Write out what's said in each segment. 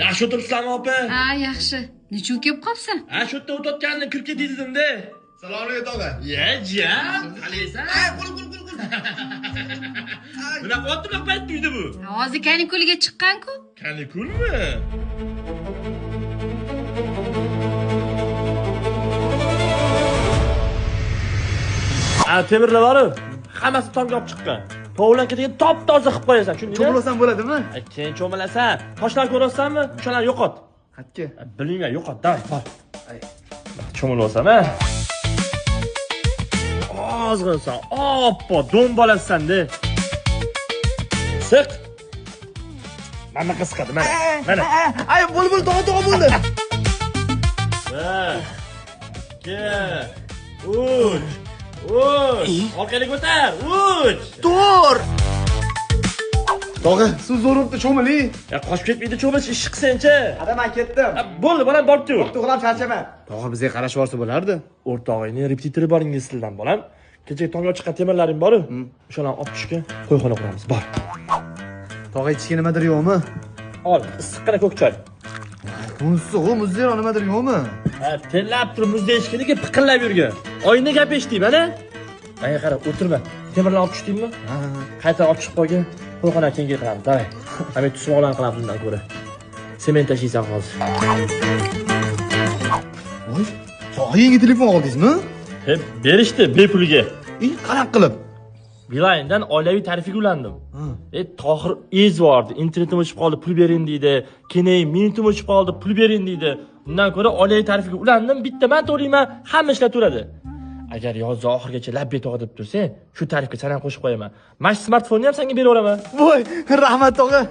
Yaxshi o'tiribsanmi opa? Ha, yaxshi. Nechun kelib qolibsan? Ha, shu yerda o'tayotganini kirib ketdik dedim-da. Salom alaykum tog'a. Jiyan, qalaysan? Qo'l. Bunaqa otliq payt tuydi bu. Hozir kanikuliga chiqqan-ku. Kanikulmi? Ha, temirlar borib, hammasi tomga olib chiqqan. Tovlan ketiga top-toza qilib qo'yasan, tushundingmi? Cho'milasam bo'ladimi? Keyin cho'milasan, toshlarni ko'rasanmi? O'shalarni yo'qot. Qatga. Bilmayman, yo'qot, davay, bor. Cho'milasan, ha? Ozg'insan, oppo, do'mbolasan-da. Siq. Mana qisqadi, mana. Mana. Ay, bo'l, tog'a bo'ldi. 1 2 3 orqaga ko'tar. 3 To'r. Tog'a, suv zo'ribdi, cho'miling. Ya qochib ketmaydi, cho'mish ish qilsang-chi. Ada men ketdim. Bo'ldi, bolam borib-tur. To'g'ram charchama. Tog'a bizga qarashib borsa bo'lardi. O'rtog'ingning repetitori bor ingliz tilidan, bolam. Kecha tonga chiqqan temirlaring bor-ku. O'shalarni olib tushga qo'yxona quramiz. Bor. Tog'a ichga nimadir yo'qmi? Ol, issiqqina ko'k choy. Bunisi muzlar nimadir yo'qmi? Ha, tellab turib muzda eshikniga piqillab yurgan. Oyna gap eshitding, mana. Menga qara, o'tirma. Temirlarni olib tushdingmi? Ha. Qayta olib chiqib qo'ygan. Qo'yxona kengay qilamiz. Davay. Hamma tusmoqlarni qilamiz bundan ko'ra. Sement tashiysan hozir. Voy, tog'a yangi telefon oldingizmi? Hep berishdi bepulga. Qanaqa qilib? Beeline'dan oilaviy tarifiga ulandim. Tohir ezvordi. Internetim o'chib qoldi, pul bering deydi. Keyin minutim o'chib qoldi, pul bering deydi. Undan ko'ra oilaviy tarifiga ulandim. Bitta men to'layman, hamma ishlaveradi. Agar yoz oxirigacha lab betoq deb tursang, shu tarifga sen ham qo'shib qo'yaman. Mana shu smartfonni ham senga beraveraman. Voy, rahmat tog'a.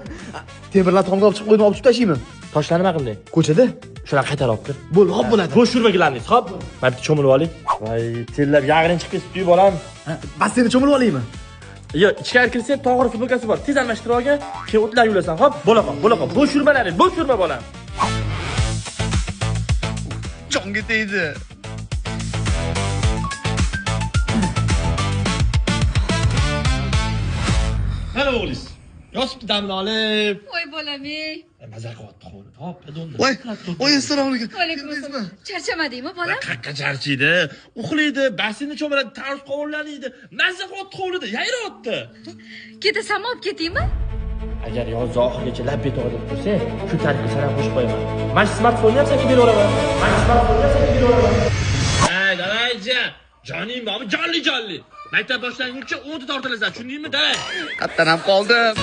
Temirlar tomga olib chiqib qo'ydim, olib tashlaymi? Toshlarni nima qilding? Ko'chada? Shularni qaytarib olib kir. Hop bo'ladi. Bo'sh yurmagilarni, hop. Mana bitta cho'milib oling. Voy, tellab yag'rin chiqib ketdi, bolam. Basseynni cho'milib olaymi? Yo, ichkari kirsang, Tohir futbolkasi bor. Tez almashtirib olgan, keyin o'tlar yulasan, hop. Bo'la qol. Bo'sh yurmalaring, bo'sh yurma bolam. Jonga tegdi. Mana o'g'lis. Yosibdi damni olib. Voy bolam-ey. Mazza qilyapti qo'lini. Hop, do'ndi. Voy, assalomu alaykum. Alaykum assalom. Charchamadingmi bolam? Qaqqa charchiydi. Uxlaydi, basseynni cho'miladi, tarvuz qovurlanadi. Mazza qilyapti qo'lida, yayryapti. Ketasanmi, olib ketaymi? Agar yoz oxirigacha lab betoq deb tursang, shu tarifga sen ham qo'shib qo'yaman. Mana shu smartfonni ham senga beraveraman. Hey, davaychi. Joning bormi? Jonli. Maktab boshlanguncha 10 ta tortilasan, tushundingmi? Davay. Qatdan ham qoldim.